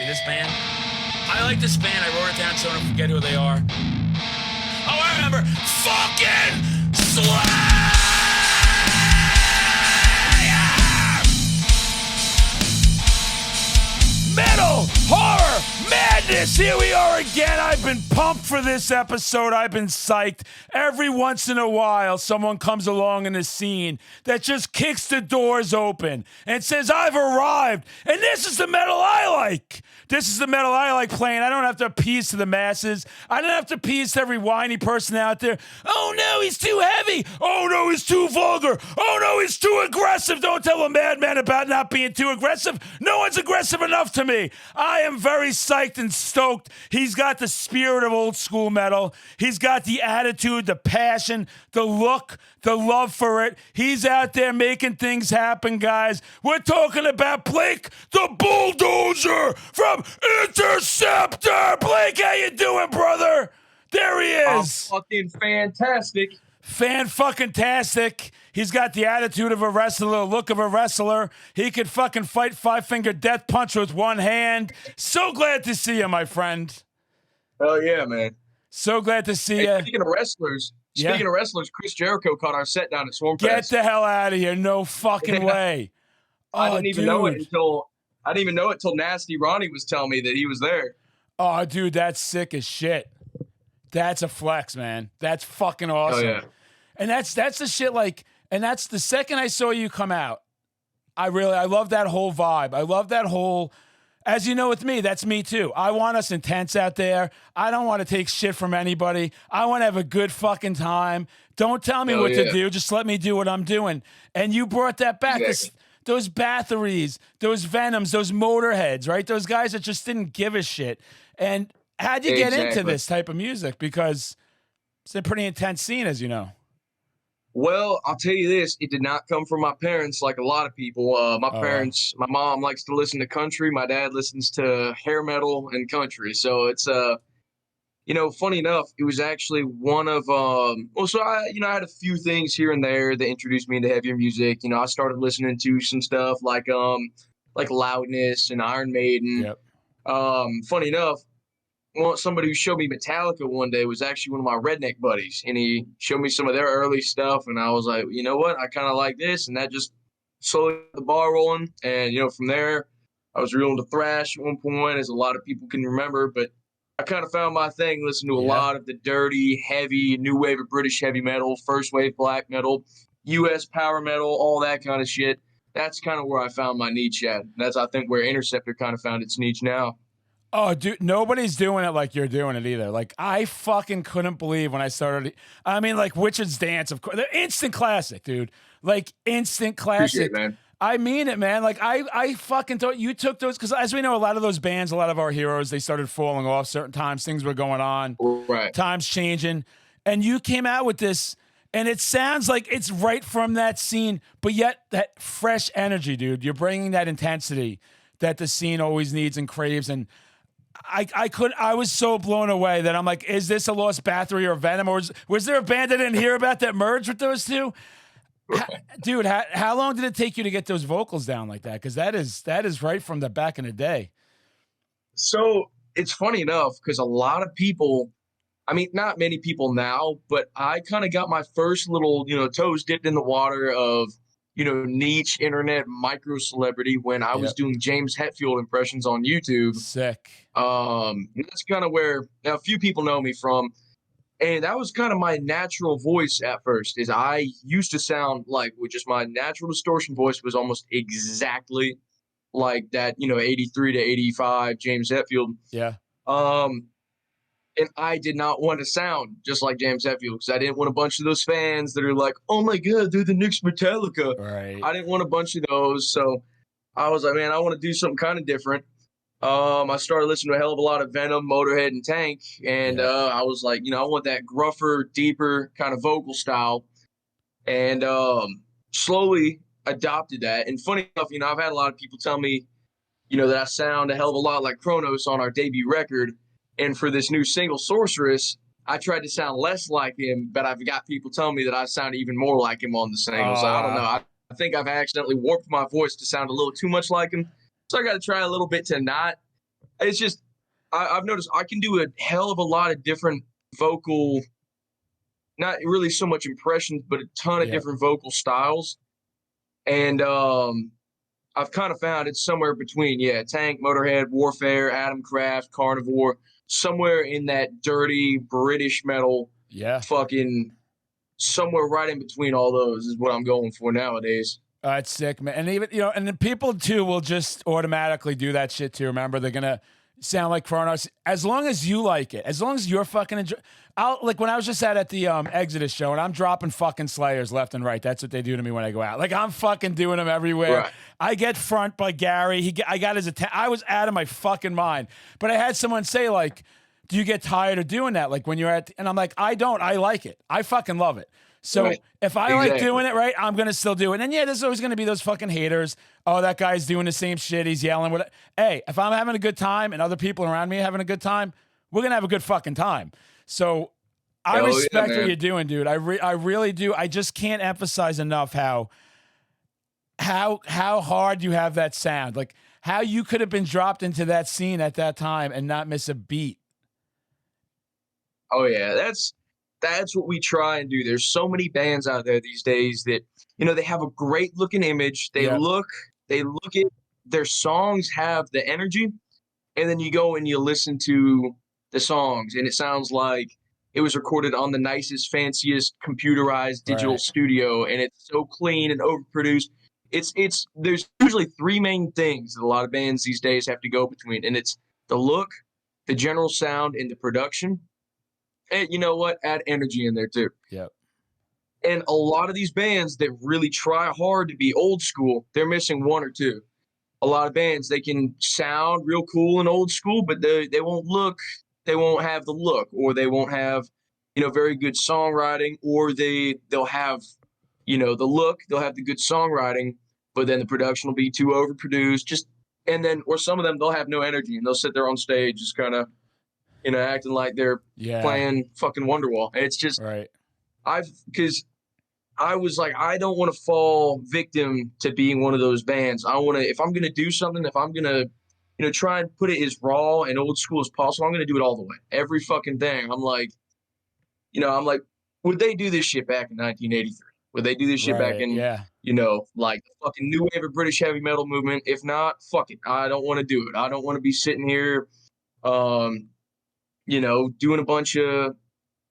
this band? I like this band. I wrote it down so I don't forget who they are. Oh, I remember. Fucking Slayer! Metal horror madness. Here we are again. I've been pumped for this episode. I've been psyched. Every once in a while, someone comes along in the scene that just kicks the doors open and says, I've arrived. And this is the metal I like. This is the metal I like playing. I don't have to appease to the masses. I don't have to appease to every whiny person out there. Oh, no, he's too heavy. Oh, no, he's too vulgar. Oh, no, he's too aggressive. Don't tell a madman about not being too aggressive. No one's aggressive enough to me. I am very psyched and stoked. He's got the spirit of old school metal. He's got the attitude, the passion, the look, the love for it. He's out there making things happen, guys. We're talking about Blake the Bulldozer from INTERCEPTOR. Blake, how you doing, brother? There he is. I'm fucking fantastic. Fan-fucking-tastic. He's got the attitude of a wrestler, the look of a wrestler. He could fucking fight five-finger death punch with one hand. So glad to see you, my friend. Hell yeah, man. So glad to see you. Speaking of wrestlers, Chris Jericho caught our set down at Swarmfest. Get the hell out of here. No fucking way. I didn't even know it until Nasty Ronnie was telling me that he was there. Oh, dude, that's sick as shit. That's a flex, man. That's fucking awesome. Oh, yeah. And that's the shit, like, and that's the second I saw you come out. I love that whole vibe. I love that whole, as you know with me, that's me too. I want us intense out there. I don't want to take shit from anybody. I want to have a good fucking time. Don't tell me what to do. Just let me do what I'm doing. And you brought that back. Exactly. Those Bathories, those Venoms, those Motorheads, right? Those guys that just didn't give a shit. And how'd you get into this type of music? Because it's a pretty intense scene, as you know. Well, I'll tell you this. It did not come from my parents like a lot of people. My mom likes to listen to country. My dad listens to hair metal and country. So it's, funny enough, it was actually one of, I had a few things here and there that introduced me into heavier music. I started listening to some stuff like Loudness and Iron Maiden. Yep. Funny enough, somebody who showed me Metallica one day was actually one of my redneck buddies, and he showed me some of their early stuff, and I was like, you know what, I kind of like this, and that just slowly got the ball rolling, and from there, I was real into thrash at one point, as a lot of people can remember, but I kind of found my thing, listening to a lot of the dirty, heavy, new wave of British heavy metal, first wave black metal, U.S. power metal, all that kind of shit. That's kind of where I found my niche at. That's, I think, where Interceptor kind of found its niche now. Oh, dude, nobody's doing it like you're doing it either. Like, I fucking couldn't believe when I started. I mean, like, Witch's Dance, of course. They're instant classic, dude. Like, instant classic. Appreciate it, man. I mean it, man. Like, I fucking thought you took those, because as we know, a lot of those bands, a lot of our heroes, they started falling off certain times. Things were going on. Right. Times changing. And you came out with this, and it sounds like it's right from that scene, but yet that fresh energy, dude. You're bringing that intensity that the scene always needs and craves, and I was so blown away that I'm like, is this a Lost Bathory or Venom? Or was there a band I didn't hear about that merged with those two? Right. Dude, how long did it take you to get those vocals down like that? Because that is right from the back in the day. So it's funny enough, because a lot of people, I mean, not many people now, but I kind of got my first little, toes dipped in the water of, niche internet micro celebrity when I was doing James Hetfield impressions on YouTube. Sick. That's kind of where now a few people know me from. And that was kind of my natural voice at first, is I used to sound like, with just my natural distortion voice was almost exactly like that, 83 to 85 James Hetfield. Yeah. And I did not want to sound just like James Hetfield, because I didn't want a bunch of those fans that are like, oh my God, they're the next Metallica. Right. I didn't want a bunch of those. So I was like, man, I want to do something kind of different. I started listening to a hell of a lot of Venom, Motorhead, and Tank. And I was like, I want that gruffer, deeper kind of vocal style. And slowly adopted that. And funny enough, I've had a lot of people tell me, that I sound a hell of a lot like Kronos on our debut record. And for this new single, Sorceress, I tried to sound less like him, but I've got people telling me that I sound even more like him on the single. So I don't know. I think I've accidentally warped my voice to sound a little too much like him. So I got to try a little bit to not. It's just I've noticed I can do a hell of a lot of different vocal, not really so much impressions, but a ton of Yeah. different vocal styles. And I've kind of found it's somewhere between, Tank, Motorhead, Warfare, Adam Kraft, Carnivore, somewhere in that dirty British metal, Yeah. fucking somewhere right in between all those is what I'm going for nowadays. It's sick, man. And even, and then people too will just automatically do that shit too. Remember, they're gonna sound like Kronos as long as you like it, as long as you're fucking enjoy. I'll like when I was just at the Exodus show and I'm dropping fucking Slayers left and right. That's what they do to me when I go out. Like I'm fucking doing them everywhere. Right. I get front by Gary. I got his attention. I was out of my fucking mind. But I had someone say like, "Do you get tired of doing that?" Like when you're and I'm like, I don't. I like it. I fucking love it. So Right. if I like doing it, right, I'm going to still do it. And yeah, there's always going to be those fucking haters. Oh, that guy's doing the same shit. He's yelling. Hey, if I'm having a good time and other people around me having a good time, we're going to have a good fucking time. So I respect what you're doing, dude. I really do. I just can't emphasize enough how hard you have that sound. Like how you could have been dropped into that scene at that time and not miss a beat. Oh yeah, that's what we try and do. There's so many bands out there these days that, they have a great looking image. They look at their songs have the energy, and then you go and you listen to the songs and it sounds like it was recorded on the nicest, fanciest computerized digital studio, and it's so clean and overproduced. There's usually three main things that a lot of bands these days have to go between, and it's the look, the general sound, and the production. And you know what? Add energy in there too. Yep. And a lot of these bands that really try hard to be old school, they're missing one or two. A lot of bands, they can sound real cool and old school, but they won't have the look, or they won't have, very good songwriting, or they'll have, the look, they'll have the good songwriting, but then the production will be too overproduced. Or some of them, they'll have no energy and they'll sit there on stage just kind of, acting like they're playing fucking Wonderwall. And it's just, because I was like, I don't want to fall victim to being one of those bands. If I'm going to do something, if I'm going to, try and put it as raw and old school as possible, I'm going to do it all the way. Every fucking thing. I'm like, would they do this shit back in 1983? Would they do this shit back in, like the fucking new wave of British heavy metal movement? If not, fuck it. I don't want to do it. I don't want to be sitting here, doing a bunch of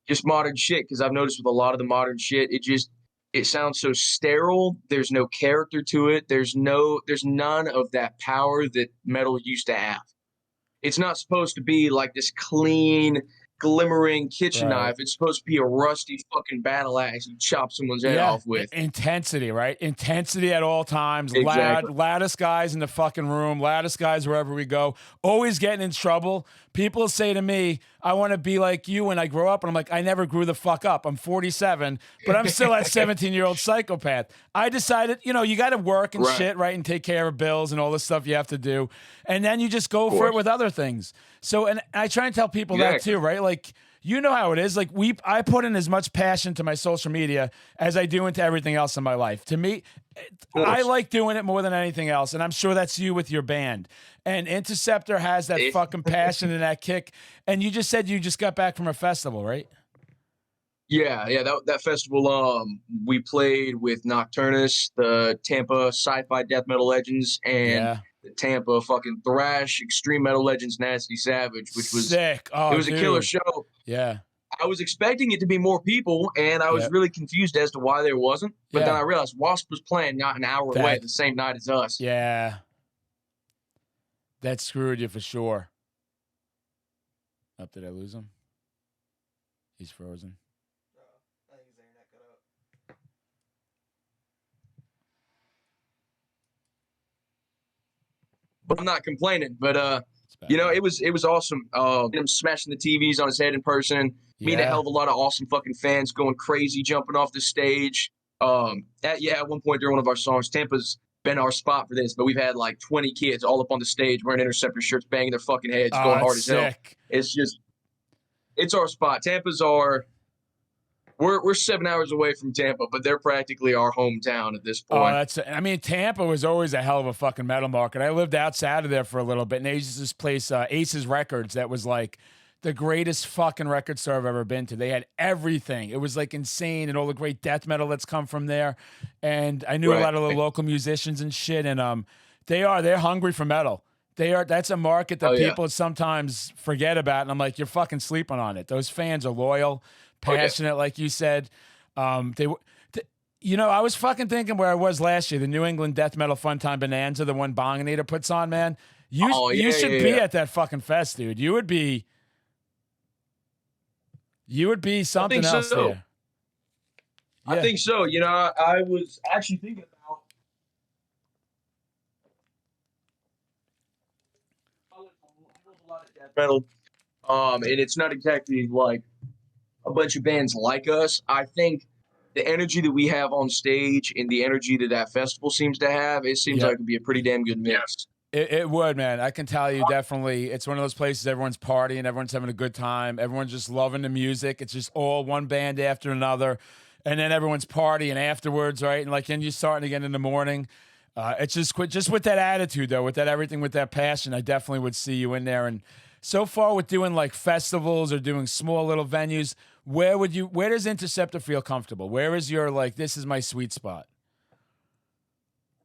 just modern shit, because I've noticed with a lot of the modern shit, it sounds so sterile. There's no character to it. There's none of that power that metal used to have. It's not supposed to be like this clean, glimmering kitchen knife. It's supposed to be a rusty fucking battle axe you chop someone's head off with. Intensity, right? Intensity at all times. Exactly. Loudest guys in the fucking room, loudest guys wherever we go, always getting in trouble. People say to me, I want to be like you when I grow up. And I'm like, I never grew the fuck up. I'm 47, but I'm still that 17-year-old psychopath. I decided, you got to work and shit, right? And take care of bills and all the stuff you have to do. And then you just go for it with other things. So, and I try and tell people that too, right? Like, you know how it is. Like I put in as much passion to my social media as I do into everything else in my life. To me, I like doing it more than anything else. And I'm sure that's you with your band. And Interceptor has that fucking passion and that kick. And you just said you just got back from a festival, right? Yeah. That festival, we played with Nocturnus, the Tampa sci-fi death metal legends, and the Tampa fucking thrash extreme metal legends, Nasty Savage, which was sick. Oh, it was a killer show. Yeah. I was expecting it to be more people, and I was really confused as to why there wasn't. But then I realized Wasp was playing not an hour away the same night as us. Yeah. That screwed you for sure. Did I lose him? He's frozen. I think his internet cut out. But I'm not complaining. But it was awesome. Him smashing the TVs on his head in person. Meeting a hell of a lot of awesome fucking fans going crazy, jumping off the stage. At one point during one of our songs, Tampa's been our spot for this, but we've had like 20 kids all up on the stage wearing Interceptor shirts, banging their fucking heads, going hard as hell. It's our spot. Tampa's our We're 7 hours away from Tampa, but they're practically our hometown at this Oh, point. I mean, Tampa was always a hell of a fucking metal market. I lived outside of there for a little bit, and they used to this place, Aces Records, that was like the greatest fucking record store I've ever been to. They had everything. It was like insane, and all the great death metal that's come from there. And I knew a Right. lot of the local musicians and shit, and they're hungry for metal. That's a market that Oh yeah. people sometimes forget about, and I'm like, you're fucking sleeping on it. Those fans are loyal, Oh yeah. passionate, like you said. They You know, I was fucking thinking where I was last year, the New England Death Metal Fun Time Bonanza, the one Bonginator puts on, man. Oh You yeah, should yeah, be yeah. at that fucking fest, dude. You would be I think something else so. there. I Yeah. think so. You know, I was actually thinking about I love a lot of death metal. And it's not exactly like a bunch of bands like us. I think the energy that we have on stage and the energy that that festival seems to have, it seems Yeah. like it'd be a pretty damn good mix. It would, man. I can tell you definitely. It's one of those places everyone's partying, everyone's having a good time, everyone's just loving the music. It's just all one band after another. And then everyone's partying afterwards, right? And like, then you're starting again in the morning. It's just with that attitude, though, with that everything, with that passion, I definitely would see you in there. And so far with doing like festivals or doing small little venues, where does Interceptor feel comfortable? Where is your, like, this is my sweet spot?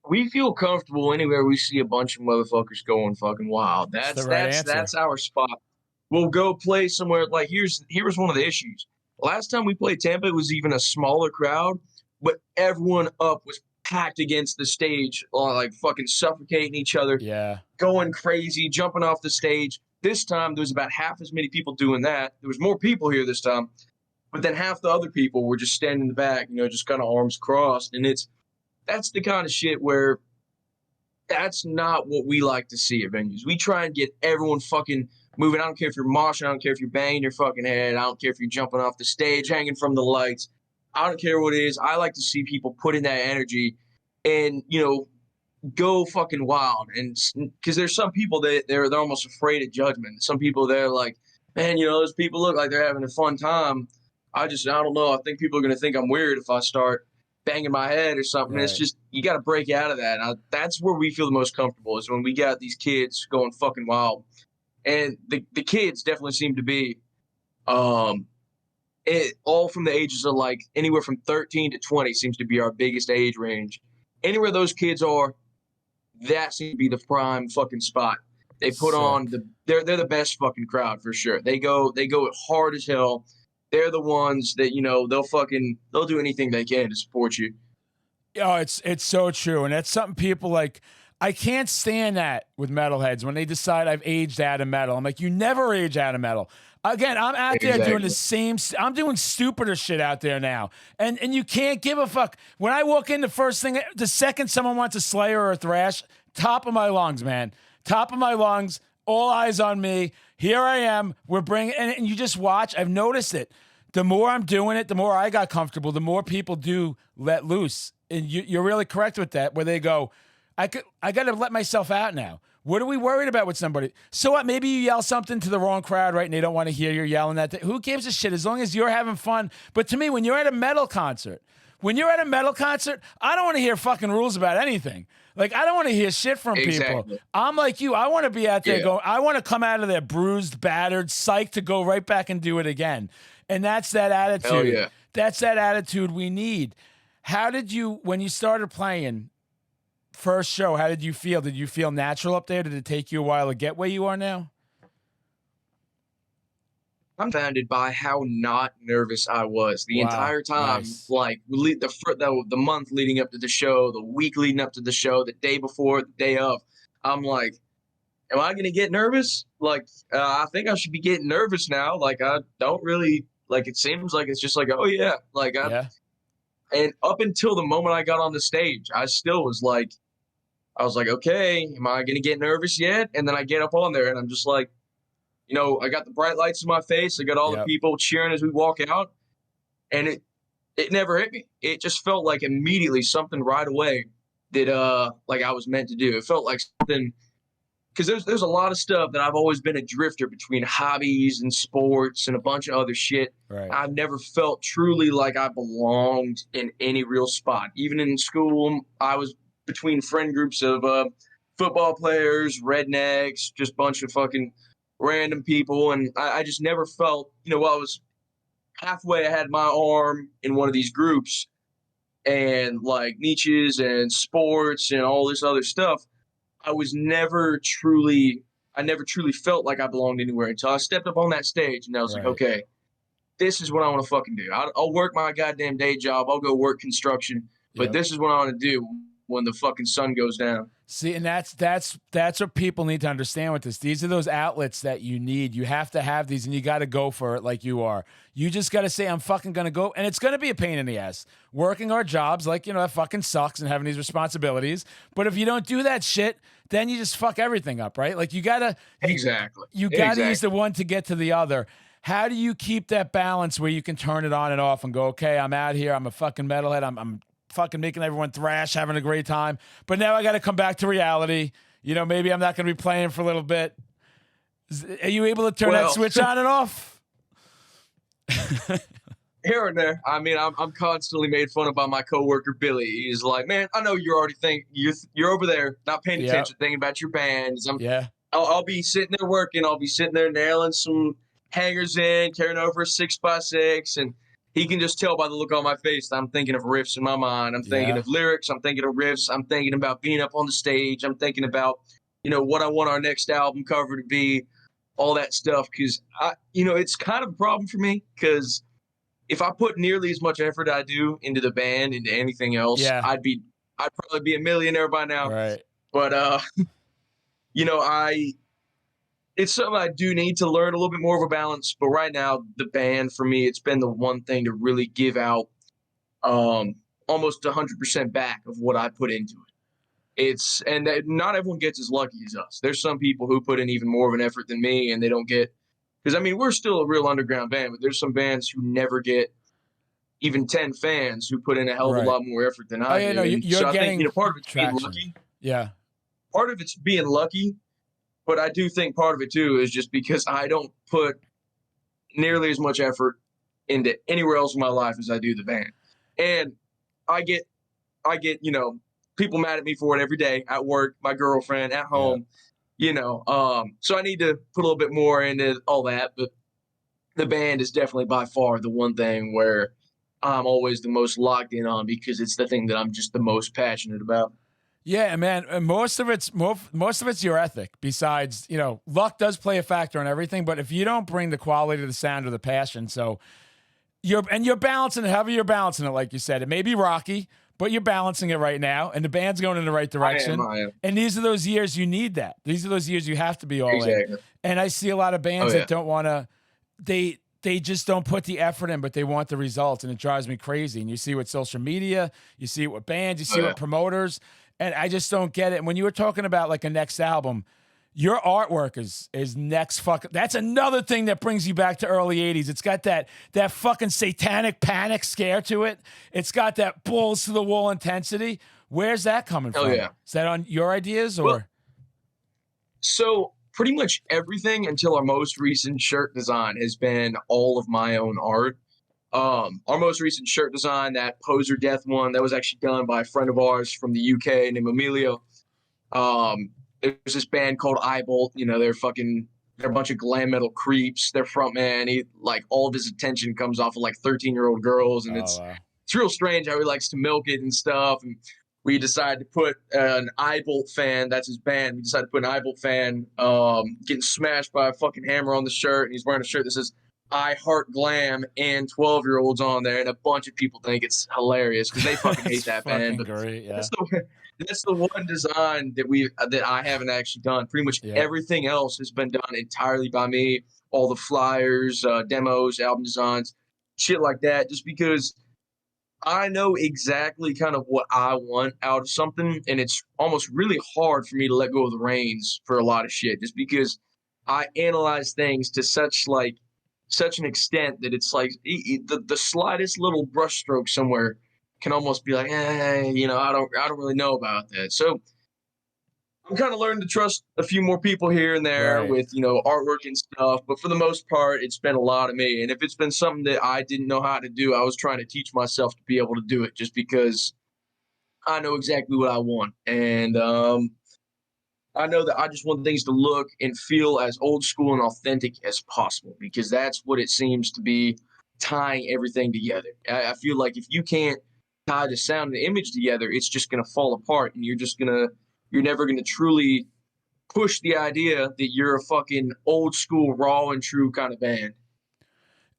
We feel comfortable anywhere we see a bunch of motherfuckers going fucking wild. It's the That's right that's answer. that's our spot. We'll go play somewhere like here's one of the issues. Last time we played Tampa, it was even a smaller crowd, but everyone up was packed against the stage, like fucking suffocating each other, Yeah. going crazy, jumping off the stage. This time there was about half as many people doing that. There was more people here this time, but then half the other people were just standing in the back, just kind of arms crossed. And that's the kind of shit where that's not what we like to see at venues. We try and get everyone fucking moving. I don't care if you're moshing. I don't care if you're banging your fucking head. I don't care if you're jumping off the stage, hanging from the lights. I don't care what it is. I like to see people put in that energy and, go fucking wild. And because there's some people that they're almost afraid of judgment. Some people, they're like, man, those people look like they're having a fun time. I don't know. I think people are going to think I'm weird if I start banging my head or something. It's Right. just, you got to break out of that. That's where we feel the most comfortable is when we got these kids going fucking wild. And the kids definitely seem to be um, all from the ages of like anywhere from 13 to 20 seems to be our biggest age range. Anywhere those kids are, that seems to be the prime fucking spot. They put on Sick. they're the best fucking crowd for sure. They go hard as hell. They're the ones that they'll do anything they can to support you. Oh, it's so true, and that's something people like. I can't stand that with metalheads when they decide I've aged out of metal. I'm like, you never age out of metal. Again, I'm out there doing the Exactly. same. I'm doing stupider shit out there now, and you can't give a fuck. When I walk in, the second someone wants a Slayer or a Thrash, top of my lungs, man, top of my lungs. All eyes on me. Here I am. We're bringing, and you just watch. I've noticed it. The more I'm doing it, the more I got comfortable. The more people do let loose, and you're really correct with that. Where they go, I got to let myself out now. What are we worried about with somebody? So what? Maybe you yell something to the wrong crowd, right? And they don't want to hear you yelling that. Who gives a shit? As long as you're having fun. But to me, when you're at a metal concert, I don't want to hear fucking rules about anything. Like, I don't want to hear shit from people. Exactly. I'm like you. I want to be out there Yeah. going, I want to come out of there bruised, battered, psyched to go right back and do it again. And that's that attitude. Hell yeah. That's that attitude we need. How did you, when you started playing, first show, how did you feel? Did you feel natural up there? Did it take you a while to get where you are now? I'm founded by how not nervous I was the Wow. entire time. Nice. Like the month leading up to the show, the week leading up to the show, the day before, the day of, I'm like, am I going to get nervous? Like, I think I should be getting nervous now. Like, I don't really like. It seems like it's just like, oh yeah, like Yeah. And up until the moment I got on the stage, I still was like, I was like, okay, am I going to get nervous yet? And then I get up on there and I'm just like, I got the bright lights in my face. I got all the Yep. people cheering as we walk out. And it never hit me. It just felt like immediately something right away that like I was meant to do. It felt like something because there's a lot of stuff that I've always been a drifter between hobbies and sports and a bunch of other shit. Right. I've never felt truly like I belonged in any real spot. Even in school, I was between friend groups of football players, rednecks, just bunch of fucking random people, and I just never felt, while I was halfway, I had my arm in one of these groups, and like niches and sports and all this other stuff. I was never truly, I never truly felt like I belonged anywhere until I stepped up on that stage and I was like, Right. okay, this is what I want to fucking do. I'll work my goddamn day job. I'll go work construction, but Yep. this is what I want to do when the fucking sun goes down. See, and that's what people need to understand with this. These are those outlets that you need. You have to have these, and you got to go for it like you are. You just got to say, I'm fucking going to go. And it's going to be a pain in the ass. Working our jobs, like, that fucking sucks, and having these responsibilities. But if you don't do that shit, then you just fuck everything up, right? Like, you got to. Exactly. You got to use the one to get to the other. How do you keep that balance where you can turn it on and off and go, okay, I'm out here. I'm a fucking metalhead. I'm fucking making everyone thrash, having a great time. But now I got to come back to reality. Maybe I'm not going to be playing for a little bit. Are you able to turn that switch on and off? Here and there. I mean, I'm constantly made fun of by my coworker Billy. He's like, "Man, I know you're already you're over there, not paying attention, thinking about your bands." I'll be sitting there working. I'll be sitting there nailing some hangers in, carrying over a 6x6, and he can just tell by the look on my face that I'm thinking of riffs in my mind. I'm thinking of lyrics. I'm thinking of riffs. I'm thinking about being up on the stage. I'm thinking about, what I want our next album cover to be, all that stuff. Because it's kind of a problem for me because if I put nearly as much effort I do into the band, into anything else, I'd probably be a millionaire by now. Right. But it's something I do need to learn a little bit more of a balance. But right now, the band for me, it's been the one thing to really give out almost 100% back of what I put into it. And not everyone gets as lucky as us. There's some people who put in even more of an effort than me, and they don't get. Because, I mean, we're still a real underground band, but there's some bands who never get even 10 fans who put in a hell of a lot more effort than I do. No, you're so getting I think, part of it's traction. being lucky. Yeah. Part of it's being lucky, but I do think part of it, too, is just because I don't put nearly as much effort into anywhere else in my life as I do the band. And I get people mad at me for it every day at work, my girlfriend, at home. So I need to put a little bit more into all that, but the band is definitely by far the one thing where I'm always the most locked in on because it's the thing that I'm just the most passionate about. Yeah, man. And most of it's your ethic. Besides, luck does play a factor in everything, but if you don't bring the quality to the sound or the passion, so you're balancing it, however you're balancing it, like you said, it may be rocky, but you're balancing it right now, and the band's going in the right direction. I am. And these are those years you need that. These are those years you have to be all in. And I see a lot of bands that don't want to. They just don't put the effort in, but they want the results, and it drives me crazy. And you see it with social media, you see it with bands, you see it with promoters, and I just don't get it. And when you were talking about like a next album, your artwork is next fucking. That's another thing that brings you back to early '80s. It's got that fucking satanic panic scare to it. It's got that balls to the wall intensity. Where's that coming from? Yeah. Is that on your ideas or? Well, so pretty much everything until our most recent shirt design has been all of my own art. Our most recent shirt design, that Poser Death one, that was actually done by a friend of ours from the UK named Emilio. There's this band called Eyebolt. They're a bunch of glam metal creeps. Their frontman, all of his attention comes off of 13-year-old girls, and it's real strange how he likes to milk it and stuff. And we decided to put an Eyebolt fan, that's his band. We decided to put an Eyebolt fan getting smashed by a fucking hammer on the shirt, and he's wearing a shirt that says I Heart Glam and 12-year-olds on there, and a bunch of people think it's hilarious because they fucking hate that band. But great, yeah. That's the one design that I haven't actually done. Pretty much everything else has been done entirely by me. All the flyers, demos, album designs, shit like that. Just because I know exactly kind of what I want out of something, and it's almost really hard for me to let go of the reins for a lot of shit. Just because I analyze things to such an extent that it's like the slightest little brushstroke somewhere can almost be like, I don't really know about that. So I'm kind of learning to trust a few more people here and there Right. with, artwork and stuff. But for the most part, it's been a lot of me. And if it's been something that I didn't know how to do, I was trying to teach myself to be able to do it just because I know exactly what I want. And I know that I just want things to look and feel as old school and authentic as possible because that's what it seems to be tying everything together. I feel like if you can't tie the sound and the image together, it's just going to fall apart and you're never going to truly push the idea that you're a fucking old school, raw and true kind of band.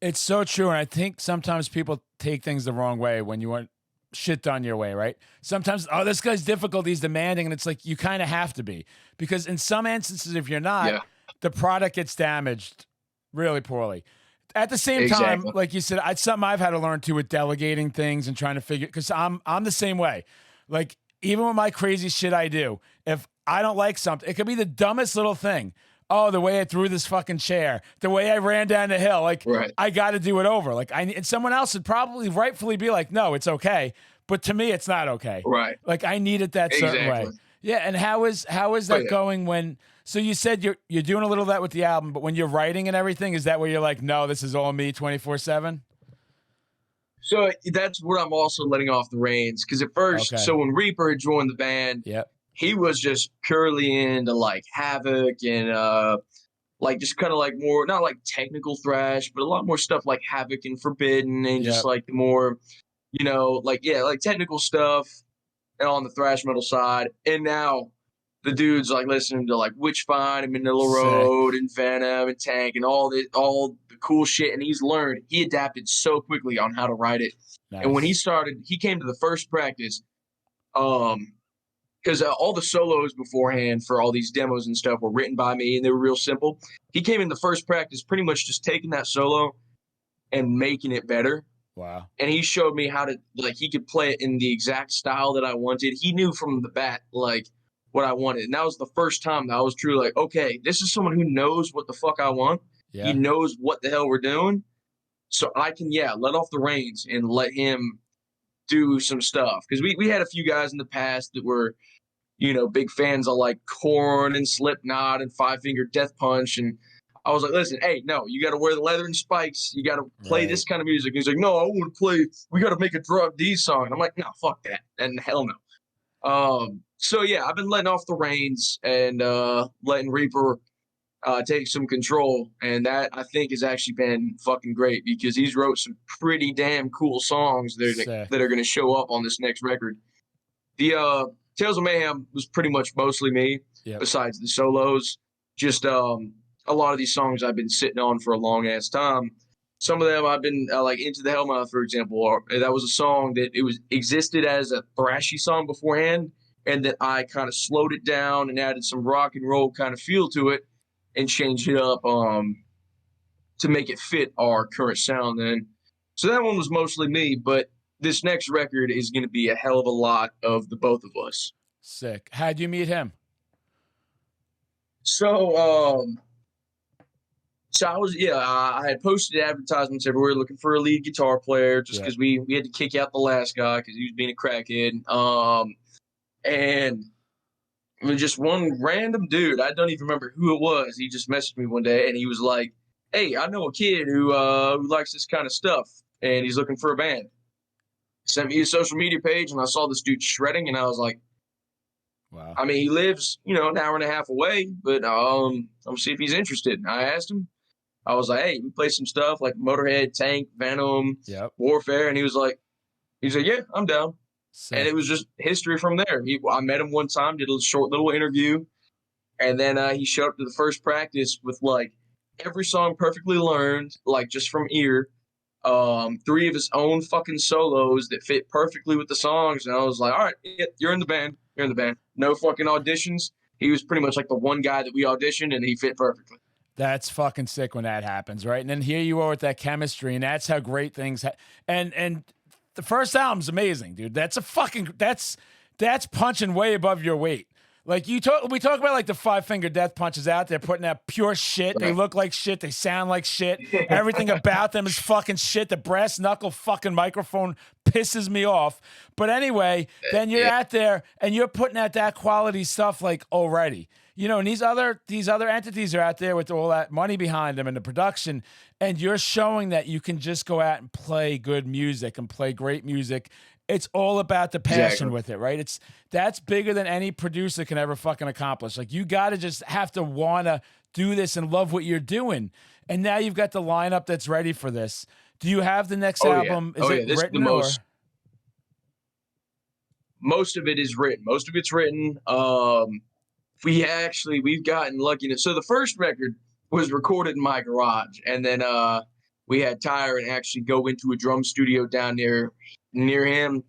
It's so true. And I think sometimes people take things the wrong way when you want shit done your way, right? Sometimes, oh, this guy's difficult, he's demanding. And it's like, you kind of have to be. Because in some instances, if you're not, the product gets damaged really poorly. At the same time, like you said, it's something I've had to learn too with delegating things and trying to figure, because I'm the same way. Like, even with my crazy shit I do, if I don't like something, it could be the dumbest little thing. Oh, the way I threw this fucking chair, the way I ran down the hill, like I got to do it over. Like and someone else would probably rightfully be like, no, it's okay. But to me, it's not okay. Right. Like I need it that certain way. Yeah. And how is that going when, so you said you're doing a little of that with the album, but when you're writing and everything, is that where you're like, no, this is all me 24/7? So that's where I'm also letting off the reins. Cause at first, so when Reaper had joined the band, he was just purely into like Havoc and like just kind of like more, not like technical thrash, but a lot more stuff like Havoc and Forbidden and just like the more, like technical stuff and on the thrash metal side. And now the dude's like listening to like Witchfind and Manila Road and Venom and Tank and all the cool shit. And he adapted so quickly on how to write it. Nice. And when he came to the first practice, because all the solos beforehand for all these demos and stuff were written by me and they were real simple. He came in the first practice pretty much just taking that solo and making it better. Wow. And he showed me how to, like, he could play it in the exact style that I wanted. He knew from the bat, like, what I wanted. And that was the first time that I was truly like, okay, this is someone who knows what the fuck I want. Yeah. He knows what the hell we're doing. So I can, let off the reins and let him do some stuff. Because we had a few guys in the past that were, big fans of like Korn and Slipknot and Five Finger Death Punch. And I was like, listen, hey, no, you got to wear the leather and spikes. You got to play this kind of music. He's like, no, I want to play. We got to make a Drug D song. And I'm like, no, fuck that. And hell no. So, yeah, I've been letting off the reins and letting Reaper take some control. And that, I think, has actually been fucking great because he's wrote some pretty damn cool songs that are going to show up on this next record. The Tales of Mayhem was pretty much mostly me, besides the solos. Just a lot of these songs I've been sitting on for a long-ass time. Some of them I've been, like Into the Hellmouth, for example. That was a song that existed as a thrashy song beforehand, and that I kind of slowed it down and added some rock and roll kind of feel to it and changed it up to make it fit our current sound then. So that one was mostly me, but this next record is going to be a hell of a lot of the both of us. Sick. How'd you meet him? So, I was, I had posted advertisements everywhere looking for a lead guitar player just because we had to kick out the last guy because he was being a crackhead. And it was just one random dude. I don't even remember who it was. He just messaged me one day and he was like, hey, I know a kid who likes this kind of stuff and he's looking for a band. Sent me his social media page and I saw this dude shredding and I was like, wow. I mean, he lives, an hour and a half away, but I'll see if he's interested. And I asked him, I was like, hey, we play some stuff like Motorhead, Tank, Venom, Warfare. And he was like, yeah, I'm down. Sick. And it was just history from there. I met him one time, did a short little interview. And then he showed up to the first practice with like every song perfectly learned, like just from ear. 3 of his own fucking solos that fit perfectly with the songs. And I was like, all right, you're in the band. You're in the band. No fucking auditions. He was pretty much like the one guy that we auditioned and he fit perfectly. That's fucking sick when that happens, right? And then here you are with that chemistry and that's how great things and the first album's amazing, dude. That's punching way above your weight. Like we talk about like the 5-finger death punches out there putting out pure shit. They Right. look like shit. They sound like shit. Everything about them is fucking shit. The brass knuckle fucking microphone pisses me off. But anyway, then you're out there and you're putting out that quality stuff like already. You know, and these other entities are out there with all that money behind them and the production, and you're showing that you can just go out and play good music and play great music. It's all about the passion with it, right? That's bigger than any producer can ever fucking accomplish. Like you got to just have to want to do this and love what you're doing. And now you've got the lineup that's ready for this. Do you have the next album? Yeah. Is it This written is the or? most of it is written. Most of it's written. We've gotten lucky. So the first record was recorded in my garage, and then we had Tyron actually go into a drum studio down near him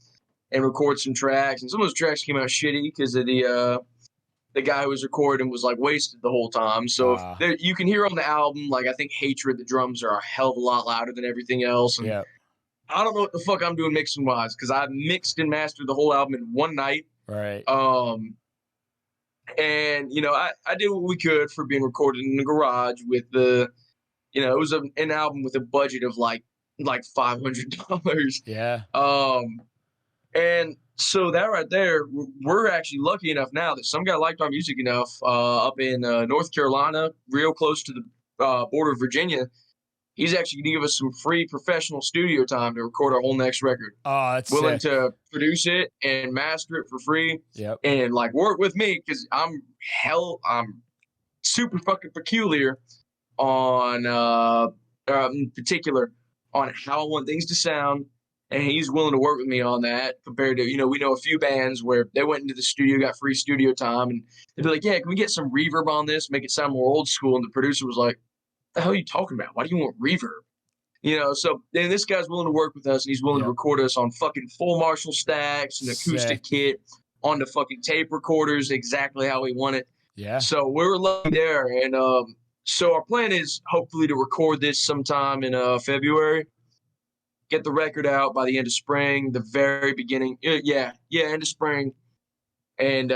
and record some tracks. And some of those tracks came out shitty because of the guy who was recording was like wasted the whole time. So you can hear on the album, like I think Hatred, the drums are a hell of a lot louder than everything else. And I don't know what the fuck I'm doing mixing wise because I mixed and mastered the whole album in one night. Right. And you know, I did what we could for being recorded in the garage with it was an album with a budget of like $500. Yeah. And so that right there, we're actually lucky enough now that some guy liked our music enough up in North Carolina, real close to the border of Virginia. He's actually going to give us some free professional studio time to record our whole next record. Oh, that's willing sick. to produce it and master it for free. Yep. And like work with me because I'm super fucking peculiar on in particular on how I want things to sound. And he's willing to work with me on that compared to, we know a few bands where they went into the studio, got free studio time, and they'd be like, yeah, can we get some reverb on this, make it sound more old school? And the producer was like, the hell are you talking about? Why do you want reverb? So then this guy's willing to work with us, and he's willing to record us on fucking full Marshall stacks and acoustic kit on the fucking tape recorders exactly how we want it. Yeah. So we were lucky there. And so our plan is hopefully to record this sometime in February, get the record out by the end of spring, the very beginning. End of spring. And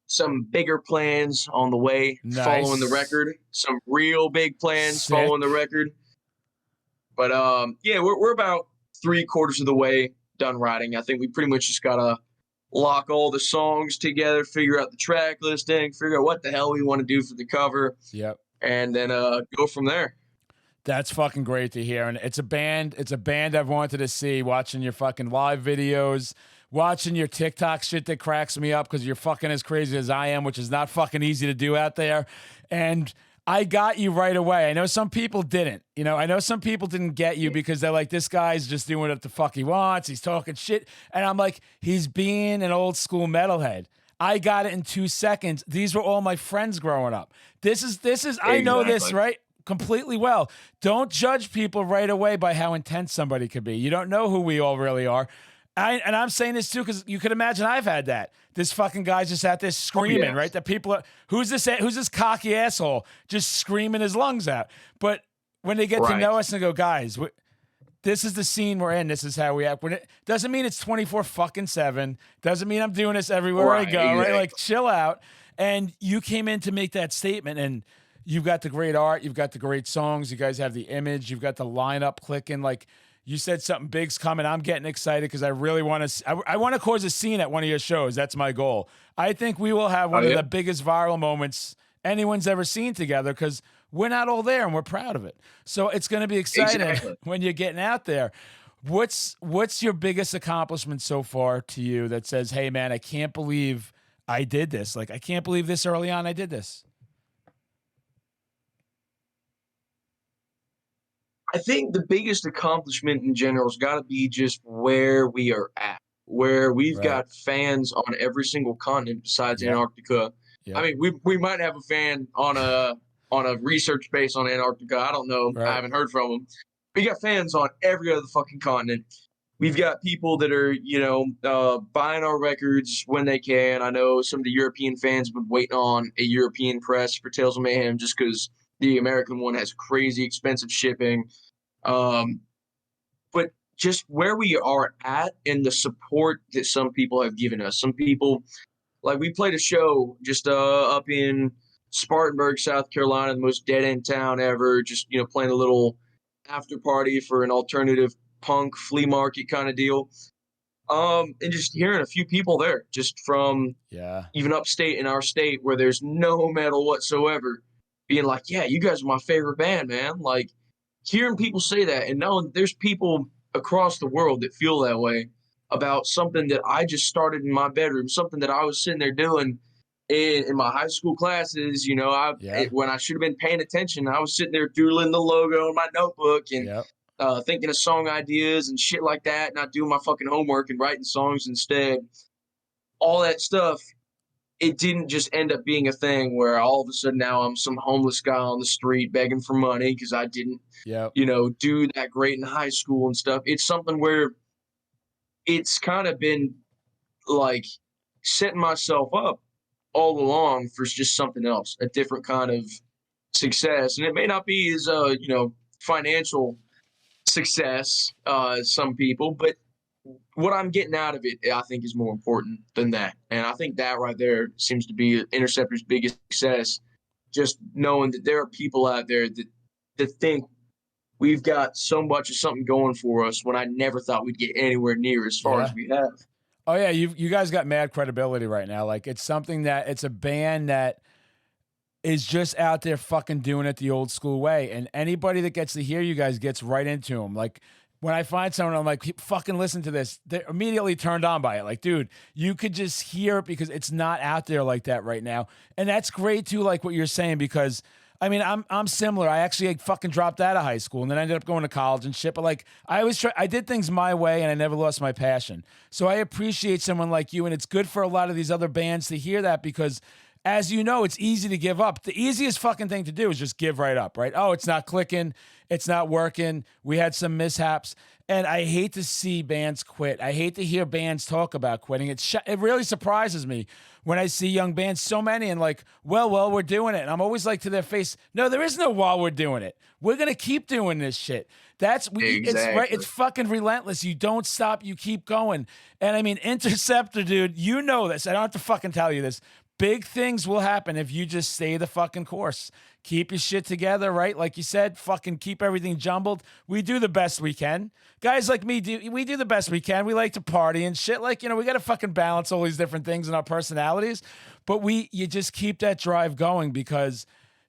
some bigger plans on the way following the record. Some real big plans following the record. But we're about 3/4 of the way done writing. I think we pretty much just gotta lock all the songs together, figure out the track listing, figure out what the hell we want to do for the cover. Yep. And then go from there. That's fucking great to hear. And it's a band I've wanted to see, watching your fucking live videos, watching your TikTok shit that cracks me up because you're fucking as crazy as I am, which is not fucking easy to do out there. And I got you right away. I know some people didn't. I know some people didn't get you because they're like, this guy's just doing what the fuck he wants. He's talking shit. And I'm like, he's being an old school metalhead. I got it in 2 seconds. These were all my friends growing up. This is I know this, right? Completely well. Don't judge people right away by how intense somebody could be. You don't know who we all really are. And I'm saying this too because you could imagine I've had that. This fucking guy's just out there screaming, right? That people are, who's this cocky asshole just screaming his lungs out? But when they get to know us and go, guys, this is the scene we're in. This is how we act. Doesn't mean it's 24/7. Doesn't mean I'm doing this everywhere I go, right? Like, chill out. And you came in to make that statement, and you've got the great art. You've got the great songs. You guys have the image. You've got the lineup clicking. Like, you said something big's coming. I'm getting excited because I really want to. I want to cause a scene at one of your shows. That's my goal. I think we will have one of the biggest viral moments anyone's ever seen together because we're not all there and we're proud of it. So it's going to be exciting when you're getting out there. What's your biggest accomplishment so far to you that says, hey, man, I can't believe I did this. Like, I can't believe this early on I did this. I think the biggest accomplishment in general has got to be just where we are at, where we've got fans on every single continent besides Antarctica. Yeah. I mean, we might have a fan on a research base on Antarctica. I don't know. I haven't heard from them. We got fans on every other fucking continent. We've got people that are, buying our records when they can. I know some of the European fans have been waiting on a European press for Tales of Mayhem just because the American one has crazy expensive shipping. But just where we are at and the support that some people have given us. Some people Like we played a show just up in Spartanburg, South Carolina, the most dead end town ever. Just playing a little after party for an alternative punk flea market kind of deal. And just hearing a few people there, just from even upstate in our state where there's no metal whatsoever, being like, "Yeah, you guys are my favorite band, man." Like hearing people say that, and knowing there's people across the world that feel that way about something that I just started in my bedroom, something that I was sitting there doing in my high school classes. When I should have been paying attention, I was sitting there doodling the logo in my notebook and thinking of song ideas and shit like that, not doing my fucking homework and writing songs instead. All that stuff, it didn't just end up being a thing where all of a sudden now I'm some homeless guy on the street begging for money because I didn't, do that great in high school and stuff. It's something where it's kind of been like setting myself up all along for just something else, a different kind of success. And it may not be as, financial success, some people, but what I'm getting out of it, I think, is more important than that. And I think that right there seems to be Interceptor's biggest success. Just knowing that there are people out there that think we've got so much of something going for us when I never thought we'd get anywhere near as far as we have. Oh yeah, you guys got mad credibility right now. Like it's a band that is just out there fucking doing it the old school way, and anybody that gets to hear you guys gets right into them. Like when I find someone, I'm like, fucking listen to this. They're immediately turned on by it. Like, dude, you could just hear it because it's not out there like that right now, and that's great too. Like what you're saying, because I mean, I'm similar. I actually fucking dropped out of high school and then I ended up going to college and shit. But like, I did things my way and I never lost my passion. So I appreciate someone like you, and it's good for a lot of these other bands to hear that because, as you know, it's easy to give up. The easiest fucking thing to do is just give right up, right? Oh, it's not clicking. It's not working. We had some mishaps. And I hate to see bands quit. I hate to hear bands talk about quitting. It really surprises me when I see young bands, so many, and like, well, we're doing it. And I'm always like to their face, no, there is no while we're doing it. We're going to keep doing this shit. It's right. It's fucking relentless. You don't stop. You keep going. And I mean, Interceptor, dude, you know this. I don't have to fucking tell you this. Big things will happen if you just stay the fucking course. Keep your shit together, right? Like you said, fucking keep everything jumbled. We do the best we can. Guys like me, we do the best we can. We like to party and shit. Like, we got to fucking balance all these different things in our personalities. But you just keep that drive going because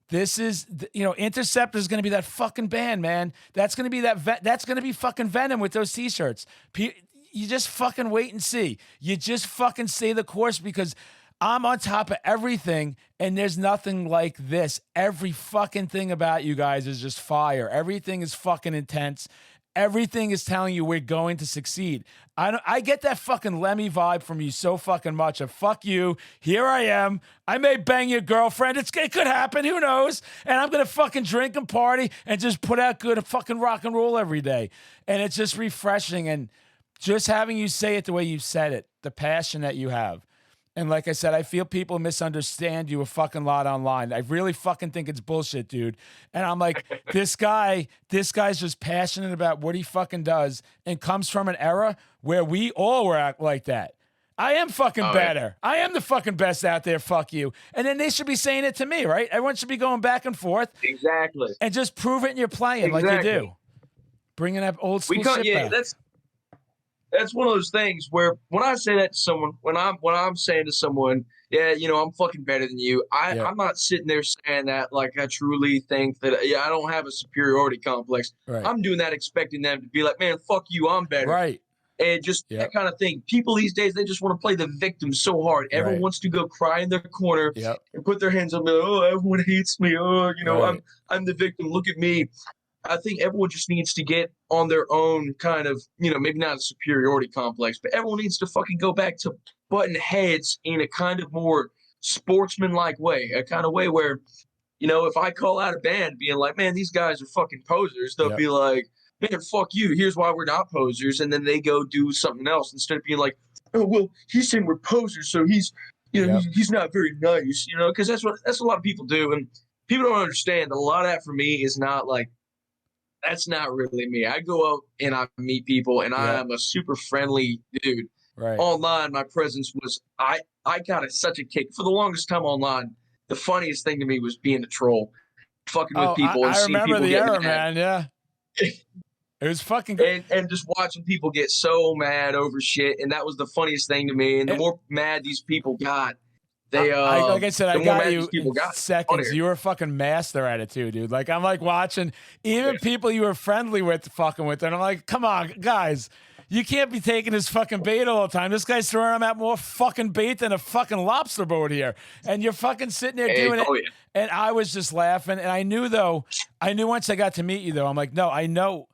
this is, Interceptor is going to be that fucking band, man. That's going to be that's going to be fucking Venom with those t-shirts. You just fucking wait and see. You just fucking stay the course because I'm on top of everything, and there's nothing like this. Every fucking thing about you guys is just fire. Everything is fucking intense. Everything is telling you we're going to succeed. I get that fucking Lemmy vibe from you so fucking much. Of fuck you, here I am. I may bang your girlfriend. It could happen. Who knows? And I'm gonna fucking drink and party and just put out good fucking rock and roll every day. And it's just refreshing. And just having you say it the way you said it, the passion that you have. And like I said, I feel people misunderstand you a fucking lot online. I really fucking think it's bullshit, dude. And I'm like, this guy's just passionate about what he fucking does and comes from an era where we all were like that. I am fucking better. I am the fucking best out there. Fuck you. And then they should be saying it to me, right? Everyone should be going back and forth. Exactly. And just prove it in your playing like you do. Bringing up old school shit back. That's one of those things where when I say that to someone, when I'm saying to someone, yeah, I'm fucking better than you, I'm not sitting there saying that like I truly think that, I don't have a superiority complex. Right. I'm doing that expecting them to be like, man, fuck you, I'm better. Right. And just that kind of thing. People these days, they just want to play the victim so hard. Everyone wants to go cry in their corner and put their hands up and be like, oh, everyone hates me. Oh, I'm the victim. Look at me. I think everyone just needs to get on their own kind of, maybe not a superiority complex, but everyone needs to fucking go back to button heads in a kind of more sportsman-like way, a kind of way where, if I call out a band being like, man, these guys are fucking posers, they'll be like, man, fuck you. Here's why we're not posers. And then they go do something else instead of being like, oh, well, he's saying we're posers, so he's not very nice, because that's a lot of people do. And people don't understand that a lot of that for me is not like, that's not really me. I go out and I meet people and I am a super friendly dude. Right. Online, my presence was I got such a kick for the longest time online. The funniest thing to me was being a troll, fucking with Oh, people and I seeing remember people the get era, mad. man. Yeah. It was fucking great. And just watching people get so mad over shit, and that was the funniest thing to me. And the more mad these people got, Like I said, I the more got mad these you people in got. seconds. Funnier. You were a fucking master at it too, dude. Like I'm like watching even Yeah. people you were friendly with fucking with, and I'm like, come on, guys. You can't be taking his fucking bait all the time. This guy's throwing him at more fucking bait than a fucking lobster boat here. And you're fucking sitting there doing it. Oh yeah. And I was just laughing. And I knew once I got to meet you though, I'm like, no, I know.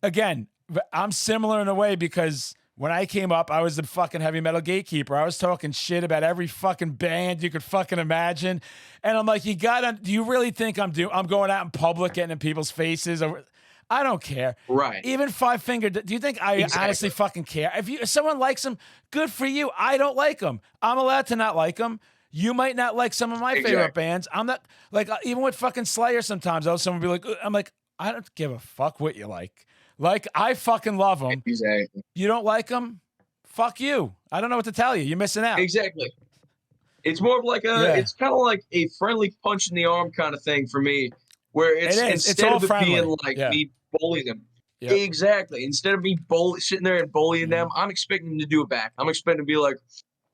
Again, I'm similar in a way because when I came up, I was the fucking heavy metal gatekeeper. I was talking shit about every fucking band you could fucking imagine. And I'm like, do you really think I'm going out in public getting in people's faces over? I don't care. Right. Even Five Finger, do you think I honestly fucking care? If someone likes him, good for you. I don't like him. I'm allowed to not like him. You might not like some of my favorite bands. I'm not like even with fucking Slayer. Sometimes someone will be like, I'm like, I don't give a fuck what you like. Like I fucking love them. Exactly. You don't like them? Fuck you. I don't know what to tell you. You're missing out. Exactly. It's more of like it's kind of like a friendly punch in the arm kind of thing for me, where it's instead of it being like me bullying them. Yep. Exactly. Instead of me sitting there and bullying them, I'm expecting them to do it back. I'm expecting to be like,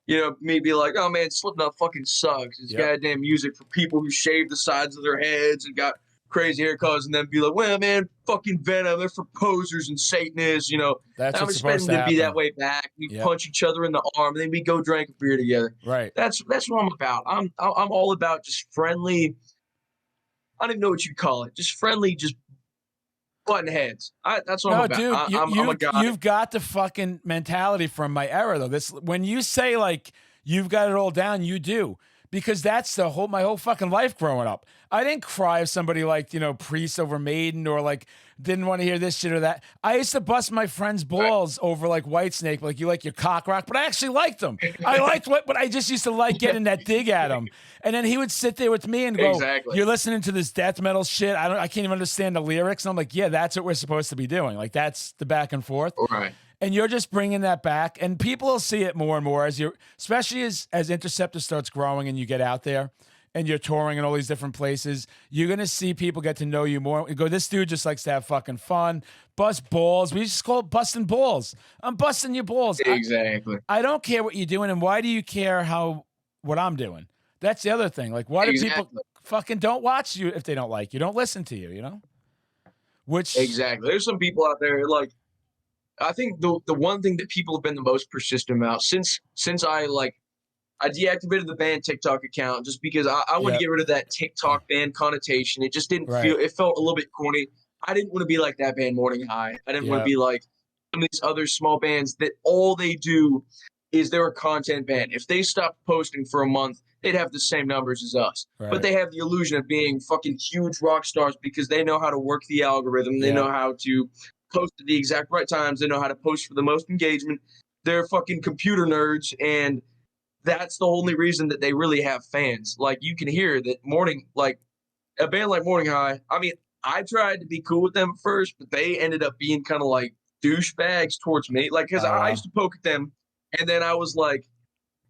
me be like, oh man, Slipknot fucking sucks. It's goddamn music for people who shave the sides of their heads and got crazy haircuts, and then be like, well, man, fucking Venom, they're for posers and Satanists, That's I'm expecting them to be that way back. We punch each other in the arm, and then we go drink a beer together. Right. That's what I'm about. I'm all about just friendly. I don't even know what you'd call it. Just friendly, just button heads. That's what I'm about. Dude, I'm a guy. You've got the fucking mentality from my era, though. When you say like you've got it all down, you do. Because that's my whole fucking life growing up. I didn't cry if somebody liked, Priest over Maiden or like didn't want to hear this shit or that. I used to bust my friend's balls over like Whitesnake, like you like your cock rock, but I actually liked them. I liked but I just used to like getting that dig at him. And then he would sit there with me and go, you're listening to this death metal shit. I can't even understand the lyrics. And I'm like, yeah, that's what we're supposed to be doing. Like that's the back and forth. Right. And you're just bringing that back, and people will see it more and more especially as Interceptor starts growing and you get out there and you're touring in all these different places. You're gonna see people get to know you more. You go, this dude just likes to have fucking fun, bust balls. We just call it busting balls. I'm busting your balls. Exactly. I don't care what you're doing, and why do you care what I'm doing? That's the other thing. Like, why do people fucking don't watch you if they don't like you? Don't listen to you. Which exactly. There's some people out there like. I think the one thing that people have been the most persistent about since I deactivated the band TikTok account just because I want to get rid of that TikTok band connotation. It just didn't feel. It felt a little bit corny. I didn't want to be like that band Morning High. I didn't want to be like some of these other small bands that all they do is they're a content band. If they stopped posting for a month, they'd have the same numbers as us. Right. But they have the illusion of being fucking huge rock stars because they know how to work the algorithm. They know how to post at the exact right times. They know how to post for the most engagement. They're fucking computer nerds, and that's the only reason that they really have fans. Like, you can hear that a band like Morning High, I mean, I tried to be cool with them first, but they ended up being kind of like douchebags towards me. Like, because I used to poke at them, and then I was like,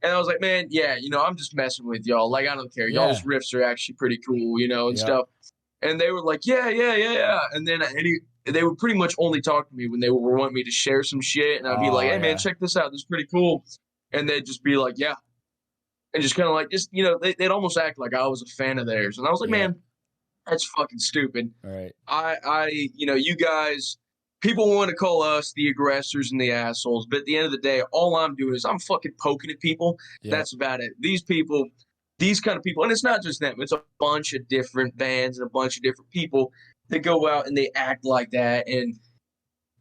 man, I'm just messing with y'all. Like, I don't care. Y'all's riffs are actually pretty cool, and stuff. And they were like, yeah. And then they would pretty much only talk to me when they were wanting me to share some shit. And I'd be like, hey, man, check this out. This is pretty cool. And they'd just be like, yeah. And just kind of like, they'd almost act like I was a fan of theirs. And I was like, man, that's fucking stupid. Right. You guys, people want to call us the aggressors and the assholes. But at the end of the day, all I'm doing is I'm fucking poking at people. Yeah. That's about it. These kind of people, and it's not just them. It's a bunch of different bands and a bunch of different people that go out and they act like that. And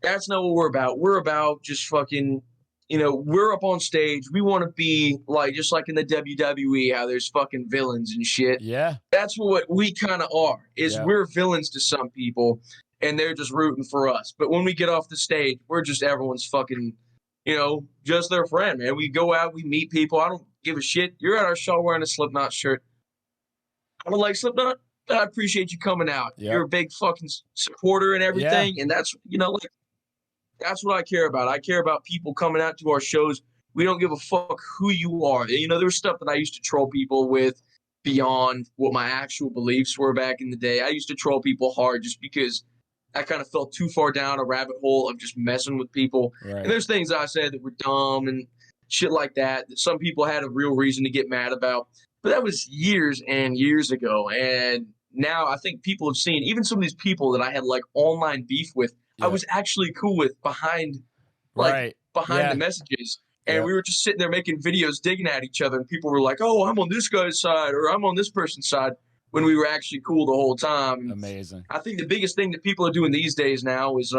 that's not what we're about. We're about just fucking, we're up on stage. We want to be like, just like in the WWE, how there's fucking villains and shit. Yeah. That's what we kind of are, is we're villains to some people and they're just rooting for us. But when we get off the stage, we're just everyone's fucking, just their friend, man. We go out, we meet people. I don't give a shit. You're at our show wearing a Slipknot shirt. I don't like Slipknot. I appreciate you coming out. Yep. You're a big fucking supporter and everything. Yeah. And that's, That's what I care about. I care about people coming out to our shows. We don't give a fuck who you are. You know, there's stuff that I used to troll people with beyond what my actual beliefs were back in the day. I used to troll people hard just because I kind of fell too far down a rabbit hole of just messing with people. Right. And there's things that I said that were dumb and shit like that some people had a real reason to get mad about. But that was years and years ago. And now I think people have seen, even some of these people that I had like online beef with, I was actually cool with behind the messages. And we were just sitting there making videos, digging at each other. And people were like, oh, I'm on this guy's side or I'm on this person's side, when we were actually cool the whole time. Amazing. I think the biggest thing that people are doing these days now is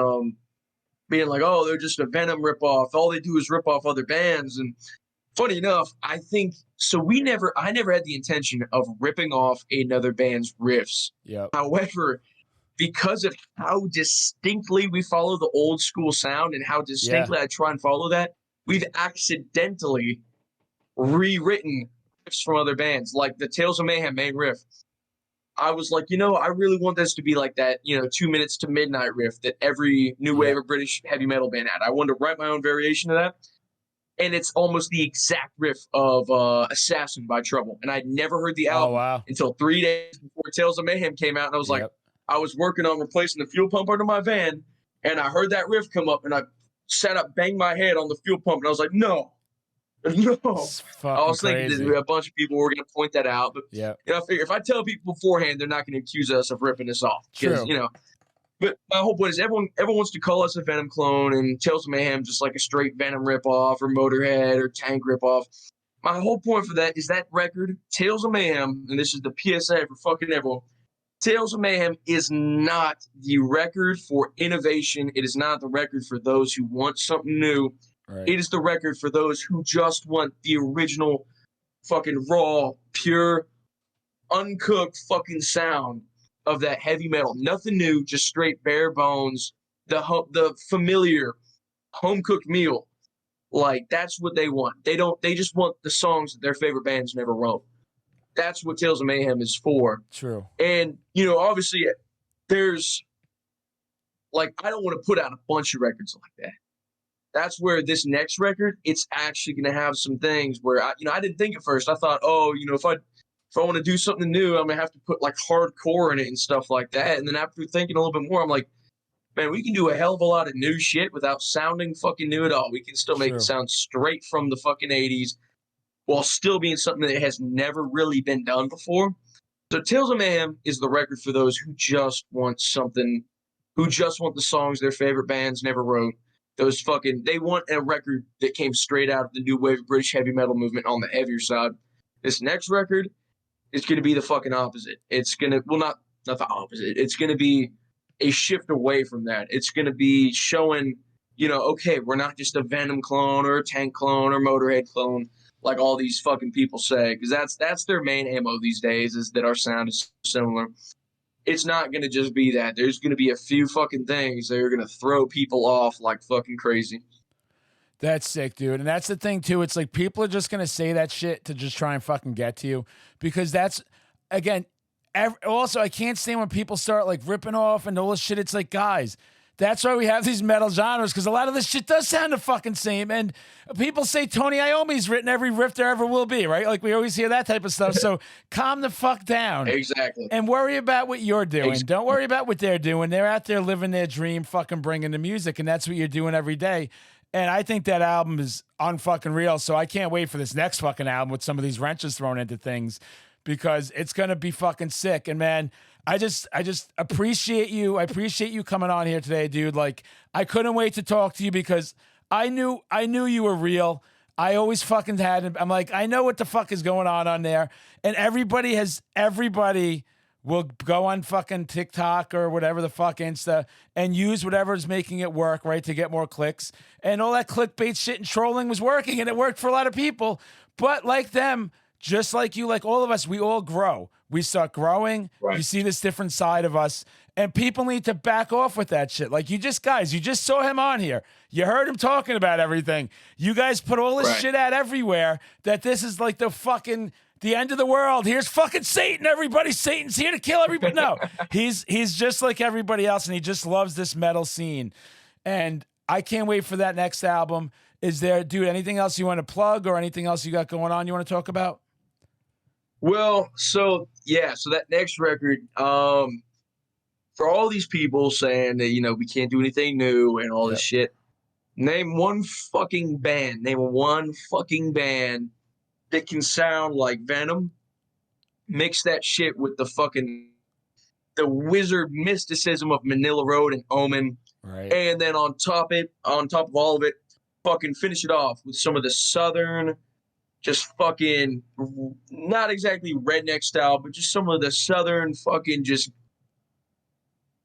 being like, oh, they're just a Venom ripoff. All they do is rip off other bands. And funny enough, I think so. I never had the intention of ripping off another band's riffs. Yep. However, because of how distinctly we follow the old school sound and how distinctly I try and follow that, we've accidentally rewritten riffs from other bands, like the Tales of Mayhem main riff. I was like, I really want this to be like that, 2 minutes to midnight riff that every new wave of British heavy metal band had. I wanted to write my own variation of that. And it's almost the exact riff of Assassin by Trouble. And I'd never heard the album until 3 days before Tales of Mayhem came out. And I was like, I was working on replacing the fuel pump under my van. And I heard that riff come up and I sat up, banged my head on the fuel pump. And I was like, no. I was thinking that a bunch of people were going to point that out. But I figure if I tell people beforehand, they're not going to accuse us of ripping this off. True. But my whole point is everyone wants to call us a Venom clone and Tales of Mayhem just like a straight Venom ripoff or Motorhead or Tank ripoff. My whole point for that is that record, Tales of Mayhem, and this is the PSA for fucking everyone, Tales of Mayhem is not the record for innovation. It is not the record for those who want something new. Right. It is the record for those who just want the original fucking raw, pure, uncooked fucking sound of that heavy metal. Nothing new, just straight bare bones, the familiar home-cooked meal. Like, that's what they want. They just want the songs that their favorite bands never wrote. That's what Tales of Mayhem is for. True. And, obviously there's, like, I don't want to put out a bunch of records like that. That's where this next record, it's actually going to have some things where, I didn't think at first. I thought, if I want to do something new, I'm going to have to put, like, hardcore in it and stuff like that. And then after thinking a little bit more, I'm like, man, we can do a hell of a lot of new shit without sounding fucking new at all. We can still make it sound straight from the fucking 80s while still being something that has never really been done before. So Tales of Mayhem is the record for those who just want something, who just want the songs their favorite bands never wrote. They want a record that came straight out of the new wave of British heavy metal movement on the heavier side. This next record is going to be the fucking opposite. It's going to, not the opposite. It's going to be a shift away from that. It's going to be showing, okay, we're not just a Venom clone or a Tank clone or Motorhead clone like all these fucking people say, because that's their main ammo these days, is that our sound is similar. It's not going to just be that. There's going to be a few fucking things that are going to throw people off like fucking crazy. That's sick, dude. And that's the thing, too. It's like people are just going to say that shit to just try and fucking get to you, because that's, again, also, I can't stand when people start like ripping off and all this shit. It's like, guys, that's why we have these metal genres, because a lot of this shit does sound the fucking same. And people say Tony Iommi's written every riff there ever will be, right? Like we always hear that type of stuff. So calm the fuck down. Exactly. And worry about what you're doing. Don't worry about what they're doing. They're out there living their dream, fucking bringing the music, and that's what you're doing every day. And I think that album is unfucking real. So I can't wait for this next fucking album with some of these wrenches thrown into things, because it's going to be fucking sick. And man, I just appreciate you. I appreciate you coming on here today, dude. Like, I couldn't wait to talk to you, because I knew you were real. I always fucking had, I'm like, I know what the fuck is going on there. And everybody will go on fucking TikTok or whatever the fuck, Insta, and use whatever is making it work, right, to get more clicks. And all that clickbait shit and trolling was working, and it worked for a lot of people. But like them, just like you, like all of us, we all grow. We start growing. Right. You see this different side of us, and people need to back off with that shit. Like you just saw him on here. You heard him talking about everything. You guys put all this shit out everywhere that this is like the end of the world. Here's fucking Satan, everybody. Satan's here to kill everybody. No, he's just like everybody else, and he just loves this metal scene. And I can't wait for that next album. Is there, dude, anything else you want to plug or anything else you got going on you want to talk about? Well, so that next record, for all these people saying that, we can't do anything new and all this shit, name one fucking band that can sound like Venom, mix that shit with the wizard mysticism of Manila Road and Omen, right? And then on top of all of it, fucking finish it off with some of the southern, just fucking not exactly redneck style, but just some of the southern fucking just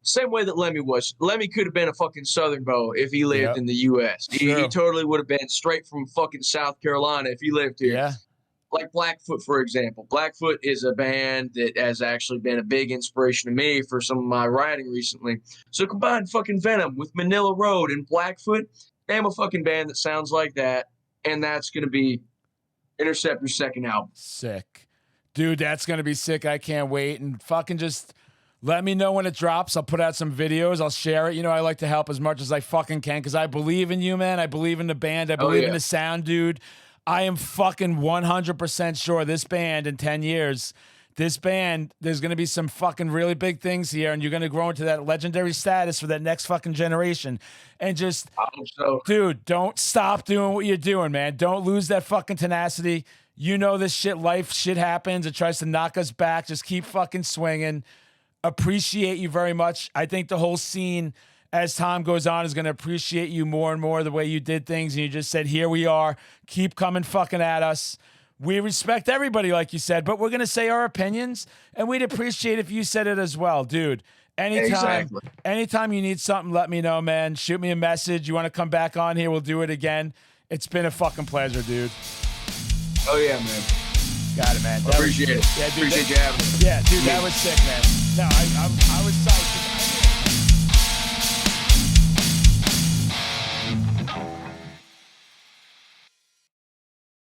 same way that Lemmy was. Lemmy could have been a fucking Southern Beau if he lived in the U.S. He totally would have been straight from fucking South Carolina if he lived here. Yeah. Like Blackfoot, for example. Blackfoot is a band that has actually been a big inspiration to me for some of my writing recently. So combine fucking Venom with Manila Road and Blackfoot, name a fucking band that sounds like that, and that's going to be Interceptor's second album. Sick. Dude, that's going to be sick. I can't wait. And fucking just let me know when it drops. I'll put out some videos. I'll share it. I like to help as much as I fucking can because I believe in you, man. I believe in the band. I believe in the sound, dude. I am fucking 100% sure this band in 10 years, there's going to be some fucking really big things here, and you're going to grow into that legendary status for that next fucking generation. And just, dude, don't stop doing what you're doing, man. Don't lose that fucking tenacity. This shit, life shit happens. It tries to knock us back. Just keep fucking swinging. Appreciate you very much. I think the whole scene, as time goes on, is going to appreciate you more and more the way you did things. And you just said, here we are. Keep coming fucking at us. We respect everybody, like you said, but we're going to say our opinions, and we'd appreciate if you said it as well, dude. Anytime you need something, let me know, man. Shoot me a message. You want to come back on here, we'll do it again. It's been a fucking pleasure, dude. Oh, yeah, man. Got it, man. Appreciate it. Yeah, dude, appreciate you having me. Yeah, dude, that was sick, man. No, I was psyched.